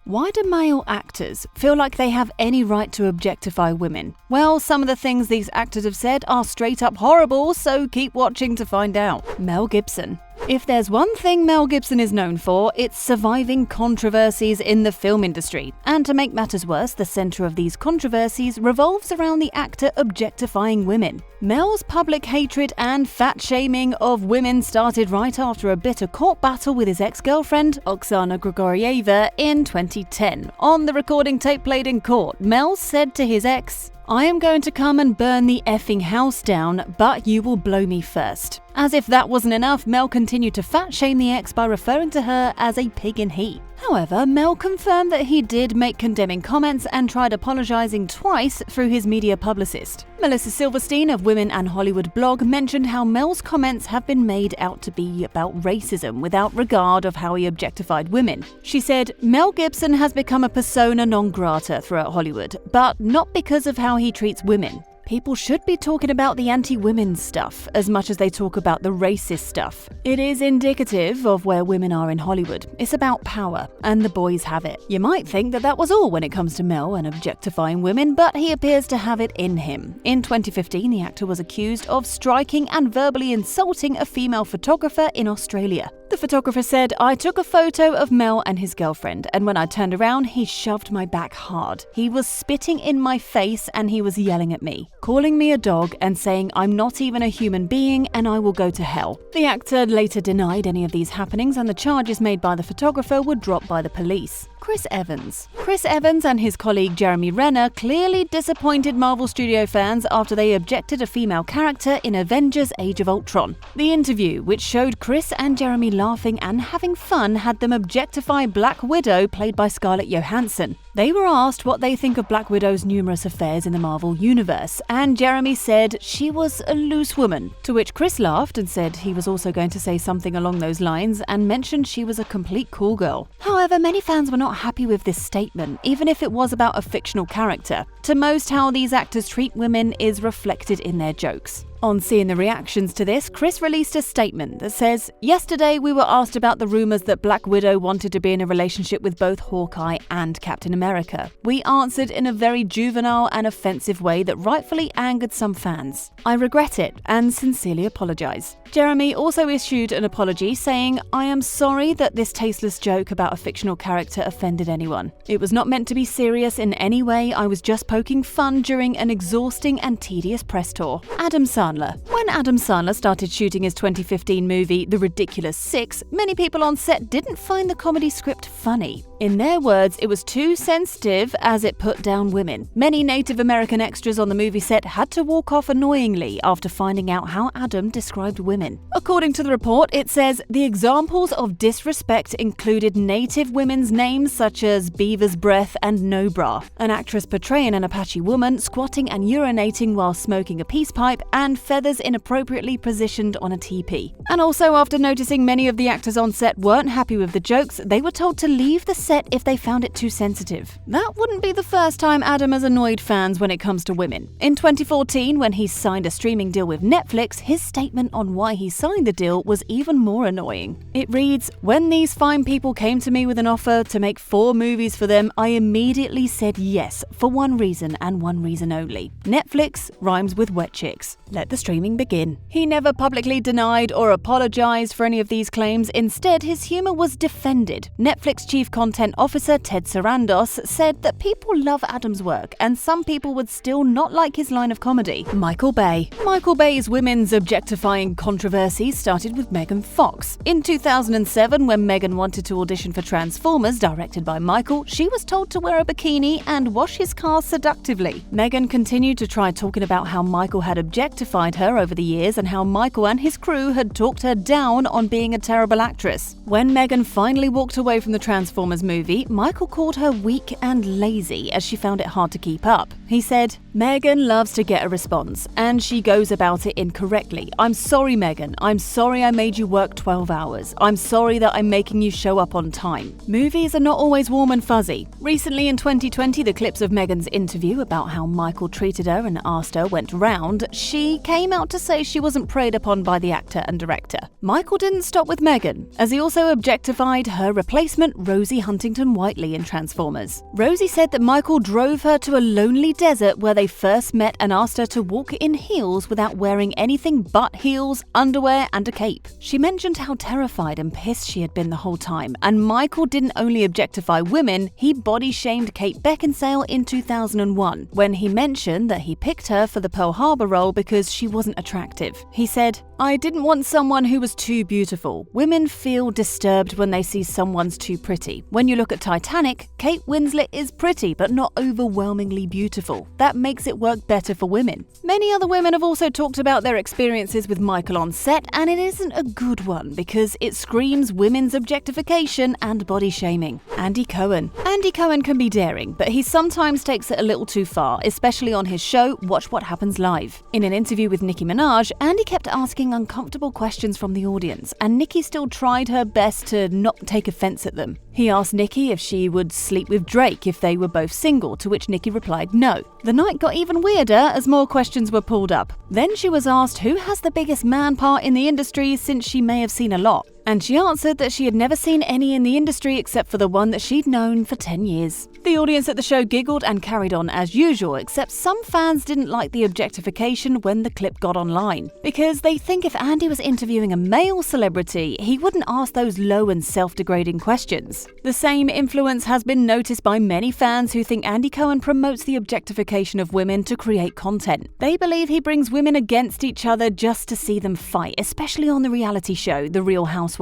Why do male actors feel like they have any right to objectify women? Well, some of the things these actors have said are straight up horrible, so keep watching to find out. Mel Gibson. If there's one thing Mel Gibson is known for, it's surviving controversies in the film industry. And to make matters worse, the center of these controversies revolves around the actor objectifying women. Mel's public hatred and fat-shaming of women started right after a bitter court battle with his ex-girlfriend, Oksana Grigorieva, in 2010. On the recording tape played in court, Mel said to his ex, "I am going to come and burn the effing house down, but you will blow me first." As if that wasn't enough, Mel continued to fat-shame the ex by referring to her as a pig in heat. However, Mel confirmed that he did make condemning comments and tried apologizing twice through his media publicist. Melissa Silverstein of Women and Hollywood blog mentioned how Mel's comments have been made out to be about racism without regard of how he objectified women. She said, "Mel Gibson has become a persona non grata throughout Hollywood, but not because of how he treats women. People should be talking about the anti-women stuff as much as they talk about the racist stuff. It is indicative of where women are in Hollywood. It's about power, and the boys have it." You might think that that was all when it comes to Mel and objectifying women, but he appears to have it in him. In 2015, the actor was accused of striking and verbally insulting a female photographer in Australia. The photographer said, "I took a photo of Mel and his girlfriend, and when I turned around, he shoved my back hard. He was spitting in my face and he was yelling at me, calling me a dog and saying I'm not even a human being and I will go to hell." The actor later denied any of these happenings, and the charges made by the photographer were dropped by the police. Chris Evans. Chris Evans and his colleague Jeremy Renner clearly disappointed Marvel Studio fans after they objected a female character in Avengers Age of Ultron. The interview, which showed Chris and Jeremy laughing and having fun, had them objectify Black Widow, played by Scarlett Johansson. They were asked what they think of Black Widow's numerous affairs in the Marvel Universe, and Jeremy said she was a loose woman, to which Chris laughed and said he was also going to say something along those lines and mentioned she was a complete cool girl. However, many fans were not happy with this statement, even if it was about a fictional character. To most, how these actors treat women is reflected in their jokes. On seeing the reactions to this, Chris released a statement that says, "Yesterday we were asked about the rumors that Black Widow wanted to be in a relationship with both Hawkeye and Captain America. We answered in a very juvenile and offensive way that rightfully angered some fans. I regret it and sincerely apologize." Jeremy also issued an apology saying, "I am sorry that this tasteless joke about a fictional character offended anyone. It was not meant to be serious in any way. I was just poking fun during an exhausting and tedious press tour." Adam Sandler. When Adam Sandler started shooting his 2015 movie The Ridiculous Six, many people on set didn't find the comedy script funny. In their words, it was too sensitive as it put down women. Many Native American extras on the movie set had to walk off annoyingly after finding out how Adam described women. According to the report, it says the examples of disrespect included Native women's names such as Beaver's Breath and No Bra, an actress portraying an Apache woman squatting and urinating while smoking a peace pipe, and feathers inappropriately positioned on a teepee. And also, after noticing many of the actors on set weren't happy with the jokes, they were told to leave the set if they found it too sensitive. That wouldn't be the first time Adam has annoyed fans when it comes to women. In 2014, when he signed a streaming deal with Netflix, his statement on why he signed the deal was even more annoying. It reads, "When these fine people came to me with an offer to make 4 movies for them, I immediately said yes, for one reason and one reason only. Netflix rhymes with wet chicks. Let the streaming begin." He never publicly denied or apologized for any of these claims. Instead, his humor was defended. Netflix Chief Content Officer Ted Sarandos said that people love Adam's work and some people would still not like his line of comedy. Michael Bay. Michael Bay's women's objectifying controversy started with Megan Fox. In 2007, when Megan wanted to audition for Transformers, directed by Michael, she was told to wear a bikini and wash his car seductively. Megan continued to try talking about how Michael had objectified her over the years and how Michael and his crew had talked her down on being a terrible actress. When Megan finally walked away from the Transformers movie, Michael called her weak and lazy as she found it hard to keep up. He said, "Megan loves to get a response, and she goes about it incorrectly. I'm sorry, Megan. I'm sorry I made you work 12 hours. I'm sorry that I'm making you show up on time." Movies are not always warm and fuzzy. Recently in 2020, the clips of Megan's interview about how Michael treated her and asked her went round. She came out to say she wasn't preyed upon by the actor and director. Michael didn't stop with Megan, as he also objectified her replacement Rosie HuntingtonWhiteley in Transformers. Rosie said that Michael drove her to a lonely desert where they first met and asked her to walk in heels without wearing anything but heels, underwear, and a cape. She mentioned how terrified and pissed she had been the whole time, and Michael didn't only objectify women, he body-shamed Kate Beckinsale in 2001, when he mentioned that he picked her for the Pearl Harbor role because she wasn't attractive. He said, "I didn't want someone who was too beautiful. Women feel disturbed when they see someone's too pretty. When you look at Titanic, Kate Winslet is pretty but not overwhelmingly beautiful. That makes it work better for women." Many other women have also talked about their experiences with Michael on set, and it isn't a good one because it screams women's objectification and body shaming. Andy Cohen. Andy Cohen can be daring, but he sometimes takes it a little too far, especially on his show Watch What Happens Live. In an interview with Nicki Minaj, Andy kept asking uncomfortable questions from the audience, and Nicki still tried her best to not take offense at them. He asked Nicki if she would sleep with Drake if they were both single, to which Nicki replied no. The night got even weirder as more questions were pulled up. Then she was asked who has the biggest man part in the industry, since she may have seen a lot. And she answered that she had never seen any in the industry except for the one that she'd known for 10 years. The audience at the show giggled and carried on as usual, except some fans didn't like the objectification when the clip got online, because they think if Andy was interviewing a male celebrity, he wouldn't ask those low and self-degrading questions. The same influence has been noticed by many fans who think Andy Cohen promotes the objectification of women to create content. They believe he brings women against each other just to see them fight, especially on the reality show The Real Housewives.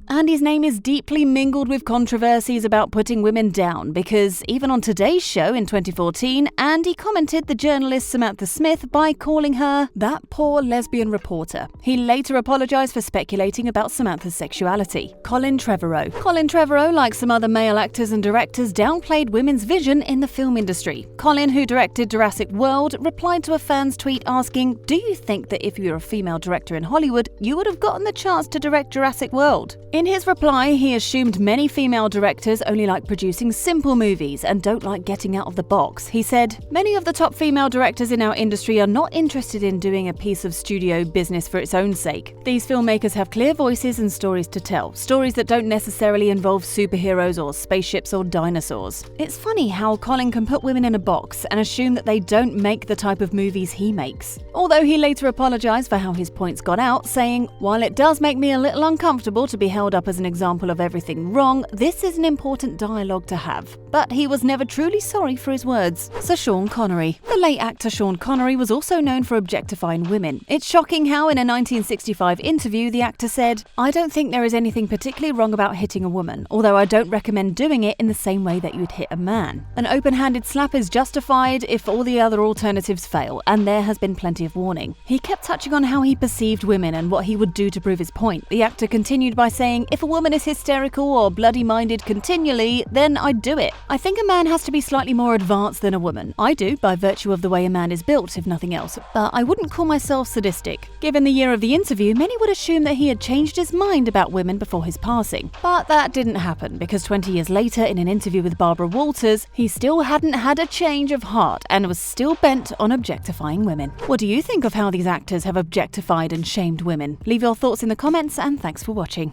Andy's name is deeply mingled with controversies about putting women down, because even on Today's Show in 2014, Andy commented the journalist Samantha Smith by calling her "that poor lesbian reporter." He later apologized for speculating about Samantha's sexuality. Colin Trevorrow. Colin Trevorrow, like some other male actors and directors, downplayed women's vision in the film industry. Colin, who directed Jurassic World, replied to a fan's tweet asking, "Do you think that if you were a female director in Hollywood, you would have gotten the chance to direct Jurassic World?" In his reply, he assumed many female directors only like producing simple movies and don't like getting out of the box. He said, "Many of the top female directors in our industry are not interested in doing a piece of studio business for its own sake. These filmmakers have clear voices and stories to tell, stories that don't necessarily involve superheroes or spaceships or dinosaurs." It's funny how Colin can put women in a box and assume that they don't make the type of movies he makes. Although he later apologized for how his points got out, saying, "While it does make me a little uncomfortable to be held up as an example of everything wrong, this is an important dialogue to have." But he was never truly sorry for his words. Sir Sean Connery. The late actor Sean Connery was also known for objectifying women. It's shocking how in a 1965 interview the actor said, "I don't think there is anything particularly wrong about hitting a woman, although I don't recommend doing it in the same way that you'd hit a man. An open-handed slap is justified if all the other alternatives fail, and there has been plenty of warning." He kept touching on how he perceived women and what he would do to prove his point. The actor continued by saying, "If a woman is hysterical or bloody-minded continually, then I'd do it. I think a man has to be slightly more advanced than a woman. I do, by virtue of the way a man is built, if nothing else. But I wouldn't call myself sadistic." Given the year of the interview, many would assume that he had changed his mind about women before his passing. But that didn't happen, because 20 years later, in an interview with Barbara Walters, he still hadn't had a change of heart and was still bent on objectifying women. What do you think of how these actors have objectified and shamed women? Leave your thoughts in the comments, and thanks for watching.